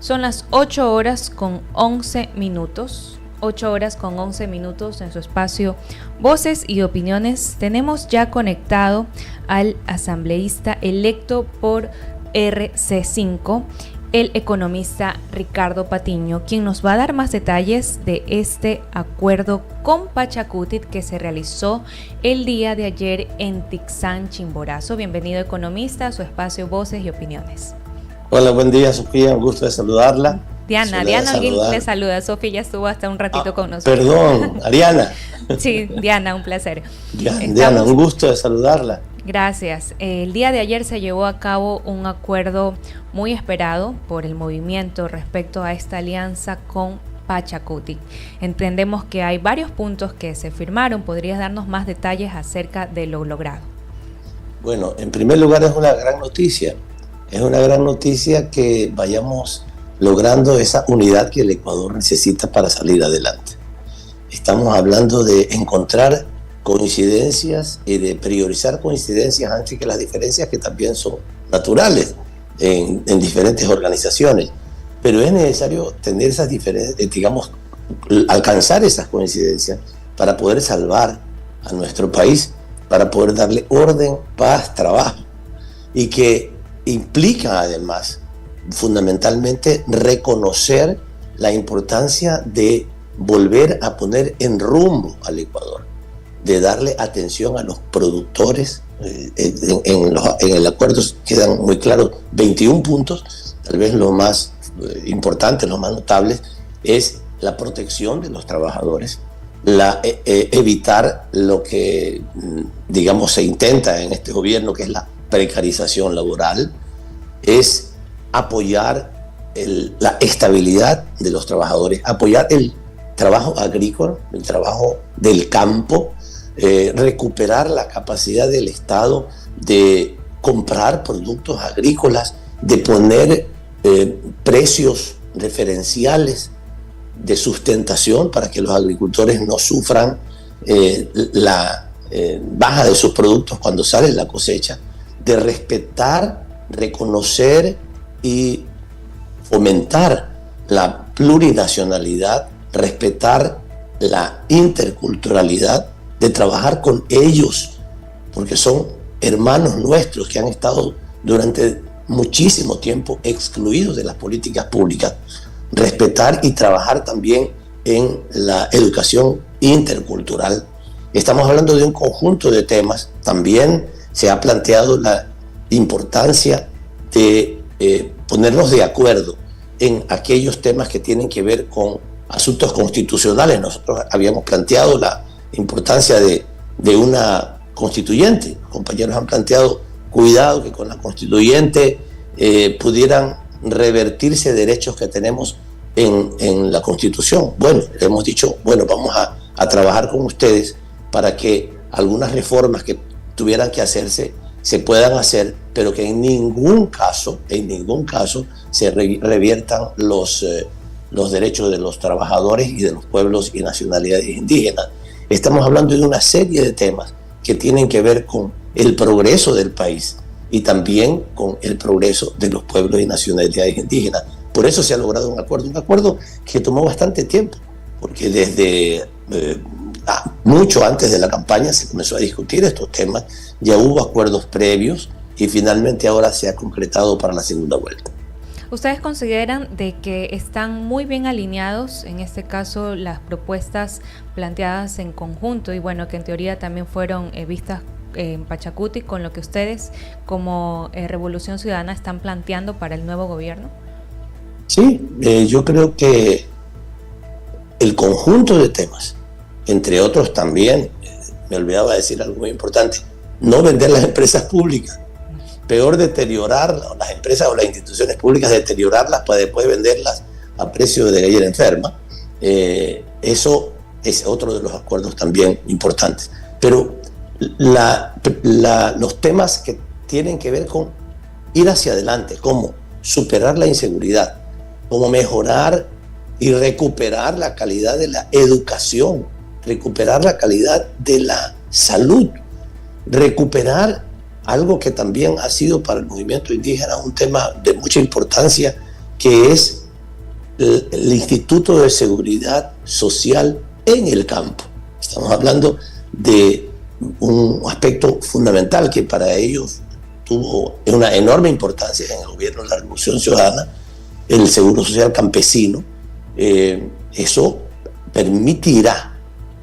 Son las 8 horas con 11 minutos. 8 horas con 11 minutos en su espacio Voces y Opiniones. Tenemos ya conectado al asambleísta electo por RC5, el economista Ricardo Patiño, quien nos va a dar más detalles de este acuerdo con Pachacutic que se realizó el día de ayer en Tixán, Chimborazo. Bienvenido, economista, a su espacio Voces y Opiniones. Hola, buen día, Sofía, un gusto de saludarla. Diana le saluda. Sofía ya estuvo hasta un ratito con nosotros. Perdón, Ariana. Sí, Diana, un placer. Diana, un gusto de saludarla. Gracias. El día de ayer se llevó a cabo un acuerdo muy esperado por el movimiento respecto a esta alianza con Pachacutic. Entendemos que hay varios puntos que se firmaron. ¿Podrías darnos más detalles acerca de lo logrado? Bueno, en primer lugar es una gran noticia. Es una gran noticia que vayamos logrando esa unidad que el Ecuador necesita para salir adelante. Estamos hablando de encontrar coincidencias y de priorizar coincidencias antes que las diferencias, que también son naturales en diferentes organizaciones. Pero es necesario tener esas diferencias, alcanzar esas coincidencias para poder salvar a nuestro país, para poder darle orden, paz, trabajo, y que implica además fundamentalmente reconocer la importancia de volver a poner en rumbo al Ecuador, de darle atención a los productores. En el acuerdo quedan muy claros 21 puntos. Tal vez lo más importante, lo más notable es la protección de los trabajadores, evitar lo que se intenta en este gobierno, que es la precarización laboral, es apoyar la estabilidad de los trabajadores, apoyar el trabajo agrícola, el trabajo del campo, recuperar la capacidad del Estado de comprar productos agrícolas, de poner precios referenciales de sustentación para que los agricultores no sufran la baja de sus productos cuando sale la cosecha, de respetar, reconocer y fomentar la plurinacionalidad, respetar la interculturalidad, de trabajar con ellos, porque son hermanos nuestros que han estado durante muchísimo tiempo excluidos de las políticas públicas. Respetar y trabajar también en la educación intercultural. Estamos hablando de un conjunto de temas. También se ha planteado la importancia de ponernos de acuerdo en aquellos temas que tienen que ver con asuntos constitucionales. Nosotros habíamos planteado la importancia de una constituyente. Los compañeros han planteado, cuidado que con la constituyente pudieran revertirse derechos que tenemos en la Constitución. Bueno, le hemos dicho, vamos a trabajar con ustedes para que algunas reformas que tuvieran que hacerse se puedan hacer, pero que en ningún caso se reviertan los derechos de los trabajadores y de los pueblos y nacionalidades indígenas. Estamos hablando de una serie de temas que tienen que ver con el progreso del país y también con el progreso de los pueblos y nacionalidades indígenas. Por eso se ha logrado un acuerdo que tomó bastante tiempo, porque desde mucho antes de la campaña se comenzó a discutir estos temas, ya hubo acuerdos previos y finalmente ahora se ha concretado para la segunda vuelta. ¿Ustedes consideran de que están muy bien alineados, en este caso, las propuestas planteadas en conjunto y que en teoría también fueron vistas en Pachacutic con lo que ustedes como Revolución Ciudadana están planteando para el nuevo gobierno? Sí, yo creo que el conjunto de temas, entre otros también, me olvidaba decir algo muy importante, no vender las empresas públicas. Peor deteriorar las empresas o las instituciones públicas, deteriorarlas para después venderlas a precio de gallina enferma. Eso es otro de los acuerdos también importantes. Pero los temas que tienen que ver con ir hacia adelante, como superar la inseguridad, como mejorar y recuperar la calidad de la educación, recuperar la calidad de la salud, recuperar algo que también ha sido para el movimiento indígena un tema de mucha importancia, que es el Instituto de Seguridad Social en el campo. Estamos hablando de un aspecto fundamental que para ellos tuvo una enorme importancia en el gobierno de la Revolución Ciudadana, el Seguro Social Campesino. Eso permitirá,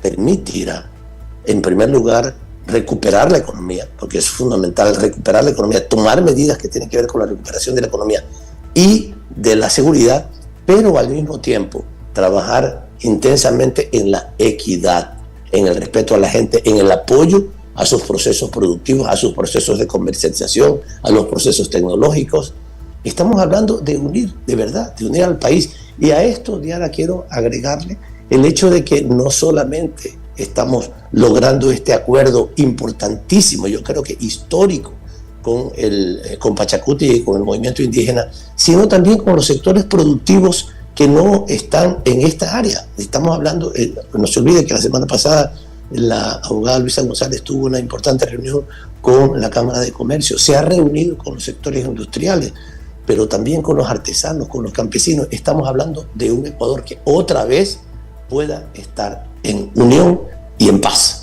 en primer lugar, recuperar la economía, porque es fundamental recuperar la economía, tomar medidas que tienen que ver con la recuperación de la economía y de la seguridad, pero al mismo tiempo trabajar intensamente en la equidad, en el respeto a la gente, en el apoyo a sus procesos productivos, a sus procesos de comercialización, a los procesos tecnológicos. Estamos hablando de unir, de verdad, de unir al país. Y a esto, Diana, quiero agregarle el hecho de que no solamente estamos logrando este acuerdo importantísimo, yo creo que histórico, con Pachacuti y con el movimiento indígena, sino también con los sectores productivos que no están en esta área. Estamos hablando, no se olvide que la semana pasada la abogada Luisa González tuvo una importante reunión con la Cámara de Comercio, se ha reunido con los sectores industriales, pero también con los artesanos, con los campesinos. Estamos hablando de un Ecuador que otra vez pueda estar en unión y en paz.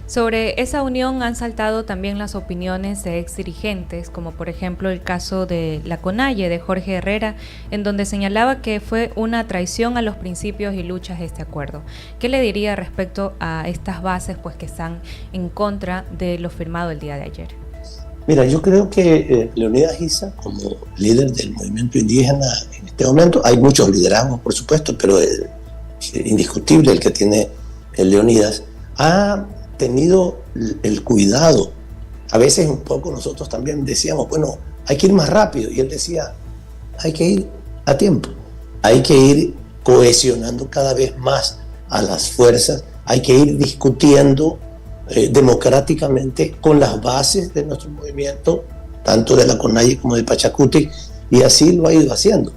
Sobre esa unión han saltado también las opiniones de ex dirigentes, como por ejemplo el caso de la CONAIE, de Jorge Herrera, en donde señalaba que fue una traición a los principios y luchas de este acuerdo. ¿Qué le diría respecto a estas bases pues, que están en contra de lo firmado el día de ayer? Mira, yo creo que Leonidas Issa, como líder del movimiento indígena en este momento, hay muchos liderazgos, por supuesto, pero indiscutible el que tiene el Leonidas, ha tenido el cuidado. A veces un poco nosotros también decíamos, bueno, hay que ir más rápido, y él decía, hay que ir a tiempo, hay que ir cohesionando cada vez más a las fuerzas, hay que ir discutiendo democráticamente con las bases de nuestro movimiento, tanto de la CONAIE como de Pachacuti, y así lo ha ido haciendo.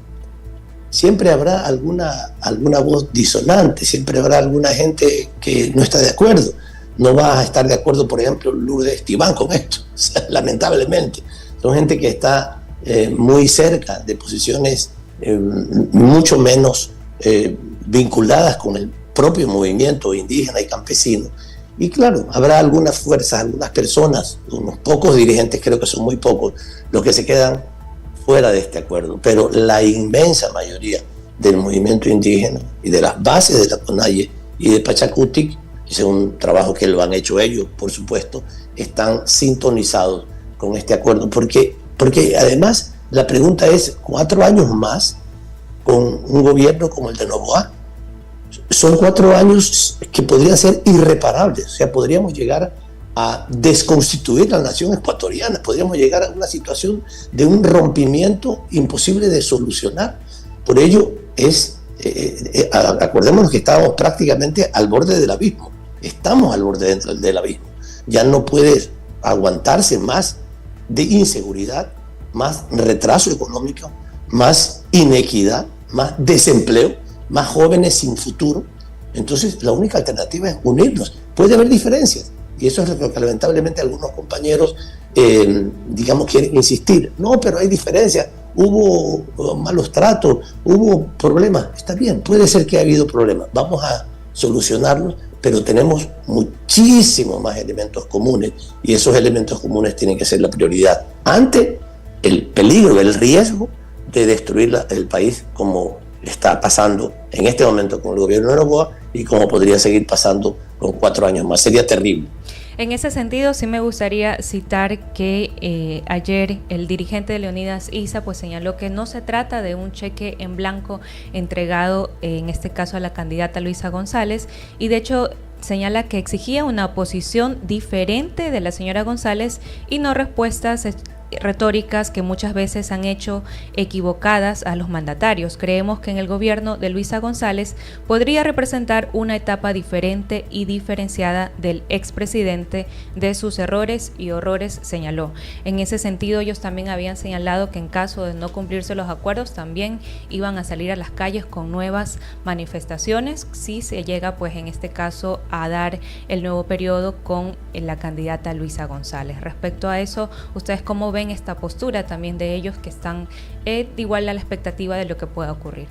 Siempre habrá alguna voz disonante, siempre habrá alguna gente que no está de acuerdo. No va a estar de acuerdo, por ejemplo, Lourdes Esteban con esto, o sea, lamentablemente. Son gente que está muy cerca de posiciones mucho menos vinculadas con el propio movimiento indígena y campesino. Y claro, habrá algunas fuerzas, algunas personas, unos pocos dirigentes, creo que son muy pocos, los que se quedan fuera de este acuerdo. Pero la inmensa mayoría del movimiento indígena y de las bases de la CONAIE y de Pachacuti, es un trabajo que lo han hecho ellos, por supuesto, están sintonizados con este acuerdo, porque además la pregunta es, 4 años más con un gobierno como el de Noboa, son 4 años que podrían ser irreparables, o sea, podríamos llegar a desconstituir la nación ecuatoriana, podríamos llegar a una situación de un rompimiento imposible de solucionar. Por ello, acordémonos que estábamos prácticamente al borde del abismo. Estamos al borde del abismo. Ya no puede aguantarse más de inseguridad, más retraso económico, más inequidad, más desempleo, más jóvenes sin futuro. Entonces, la única alternativa es unirnos. Puede haber diferencias, y eso es lo que lamentablemente algunos compañeros, quieren insistir. No, pero hay diferencias. Hubo malos tratos, hubo problemas. Está bien, puede ser que haya habido problemas. Vamos a solucionarlos, pero tenemos muchísimos más elementos comunes, y esos elementos comunes tienen que ser la prioridad ante el peligro, el riesgo de destruir el país, como está pasando en este momento con el gobierno de Noboa y como podría seguir pasando con 4 años más. Sería terrible. En ese sentido, sí me gustaría citar que ayer el dirigente de Leonidas Issa pues señaló que no se trata de un cheque en blanco entregado, en este caso a la candidata Luisa González, y de hecho señala que exigía una posición diferente de la señora González y no respuestas retóricas que muchas veces han hecho equivocadas a los mandatarios. Creemos que en el gobierno de Luisa González podría representar una etapa diferente y diferenciada del expresidente de sus errores y horrores, señaló. En ese sentido, ellos también habían señalado que en caso de no cumplirse los acuerdos, también iban a salir a las calles con nuevas manifestaciones, si se llega, pues en este caso, a dar el nuevo periodo con la candidata Luisa González. Respecto a eso, ¿ustedes cómo ven esta postura también de ellos que están igual a la expectativa de lo que pueda ocurrir?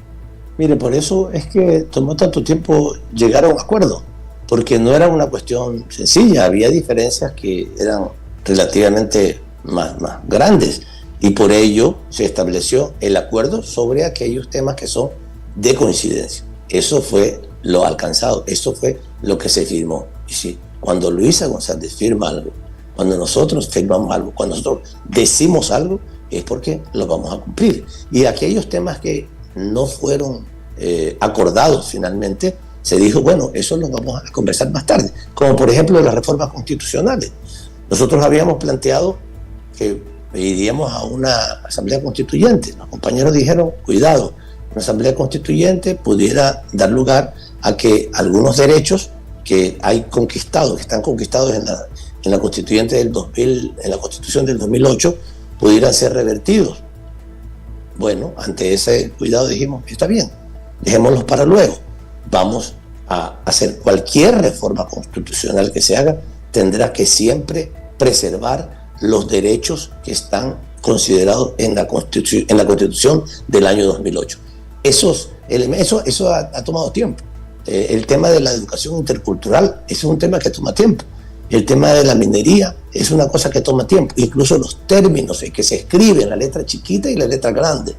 Mire, por eso es que tomó tanto tiempo llegar a un acuerdo, porque no era una cuestión sencilla, había diferencias que eran relativamente más grandes, y por ello se estableció el acuerdo sobre aquellos temas que son de coincidencia. Eso fue lo alcanzado, eso fue lo que se firmó. Y sí, cuando Luisa González firma algo, cuando nosotros firmamos algo, cuando nosotros decimos algo, es porque lo vamos a cumplir. Y aquellos temas que no fueron acordados finalmente, se dijo, bueno, eso lo vamos a conversar más tarde, como por ejemplo las reformas constitucionales. Nosotros habíamos planteado que iríamos a una asamblea constituyente. Los compañeros dijeron, cuidado, una asamblea constituyente pudiera dar lugar a que algunos derechos que hay conquistados, que están conquistados en la constituyente del 2000, en la constitución del 2008, pudieran ser revertidos. Bueno, ante ese cuidado dijimos, está bien, dejémoslos para luego. Vamos a hacer cualquier reforma constitucional que se haga, tendrá que siempre preservar los derechos que están considerados en la Constitución del año 2008. Eso ha tomado tiempo. El tema de la educación intercultural es un tema que toma tiempo. El tema de la minería es una cosa que toma tiempo. Incluso los términos en que se escriben, la letra chiquita y la letra grande.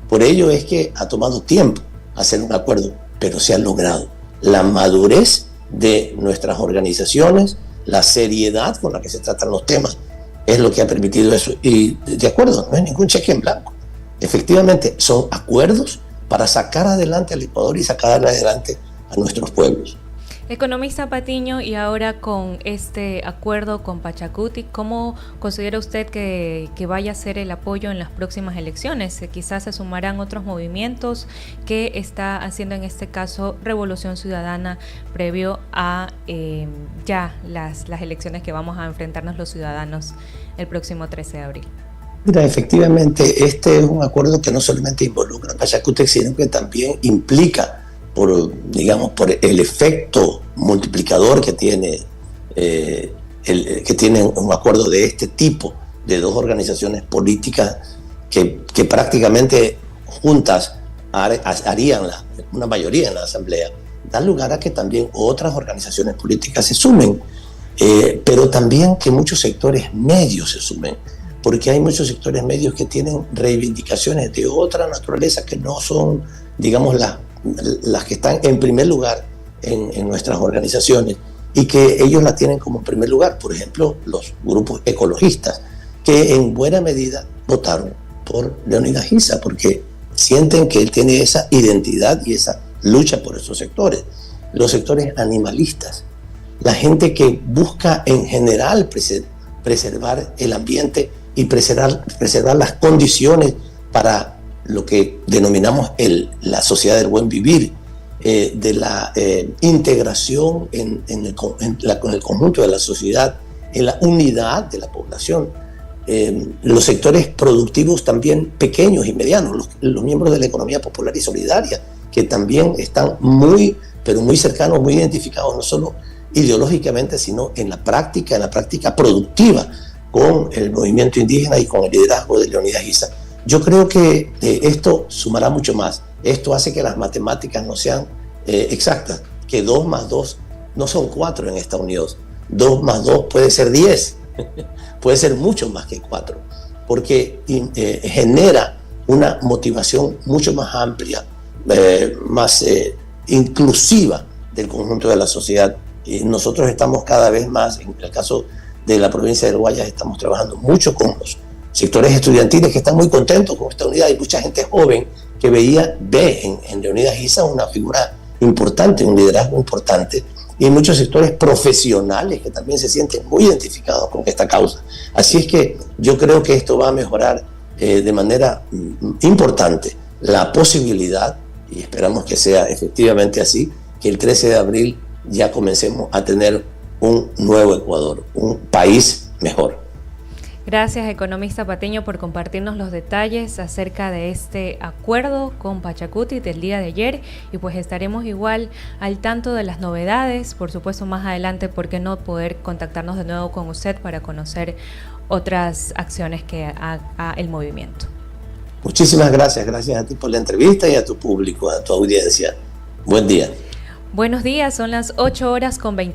Por ello es que ha tomado tiempo hacer un acuerdo, pero se ha logrado. La madurez de nuestras organizaciones, la seriedad con la que se tratan los temas, es lo que ha permitido eso. Y de acuerdo, no hay ningún cheque en blanco. Efectivamente, son acuerdos para sacar adelante al Ecuador y sacar adelante a nuestros pueblos. Economista Patiño, y ahora con este acuerdo con Pachacuti, ¿cómo considera usted que vaya a ser el apoyo en las próximas elecciones? Quizás se sumarán otros movimientos que está haciendo en este caso Revolución Ciudadana previo a ya las elecciones que vamos a enfrentarnos los ciudadanos el próximo 13 de abril. Mira, efectivamente, este es un acuerdo que no solamente involucra a Pachacuti, sino que también implica por el efecto multiplicador que tiene un acuerdo de este tipo de dos organizaciones políticas que prácticamente juntas harían una mayoría en la asamblea, da lugar a que también otras organizaciones políticas se sumen, pero también que muchos sectores medios se sumen, porque hay muchos sectores medios que tienen reivindicaciones de otra naturaleza que no son, digamos, las que están en primer lugar en nuestras organizaciones, y que ellos la tienen como primer lugar. Por ejemplo, los grupos ecologistas, que en buena medida votaron por Leonidas Giza, porque sienten que él tiene esa identidad y esa lucha por esos sectores. Los sectores animalistas, la gente que busca en general preservar el ambiente y preservar las condiciones para lo que denominamos la sociedad del buen vivir, de la integración con el conjunto de la sociedad, en la unidad de la población. Los sectores productivos también pequeños y medianos, los miembros de la economía popular y solidaria, que también están pero muy cercanos, muy identificados, no solo ideológicamente, sino en la práctica productiva, con el movimiento indígena y con el liderazgo de Leonidas Giza. Yo creo que esto sumará mucho más. Esto hace que las matemáticas no sean exactas, que 2 más 2 no son 4 en Estados Unidos. 2 más 2 puede ser 10, puede ser mucho más que 4, porque genera una motivación mucho más amplia, más inclusiva del conjunto de la sociedad. Y nosotros estamos cada vez más, en el caso de la provincia del Guayas, estamos trabajando mucho con los sectores estudiantiles que están muy contentos con esta unidad. Hay mucha gente joven que ve en Leonidas Giza una figura importante, un liderazgo importante, y hay muchos sectores profesionales que también se sienten muy identificados con esta causa. Así es que yo creo que esto va a mejorar de manera importante la posibilidad, y esperamos que sea efectivamente así, que el 13 de abril ya comencemos a tener un nuevo Ecuador, un país mejor. Gracias, economista Patiño, por compartirnos los detalles acerca de este acuerdo con Pachacuti del día de ayer, y pues estaremos igual al tanto de las novedades, por supuesto más adelante, ¿por qué no poder contactarnos de nuevo con usted para conocer otras acciones que haga el movimiento? Muchísimas gracias, gracias a ti por la entrevista y a tu público, a tu audiencia. Buen día. Buenos días, son las 8 horas con 20.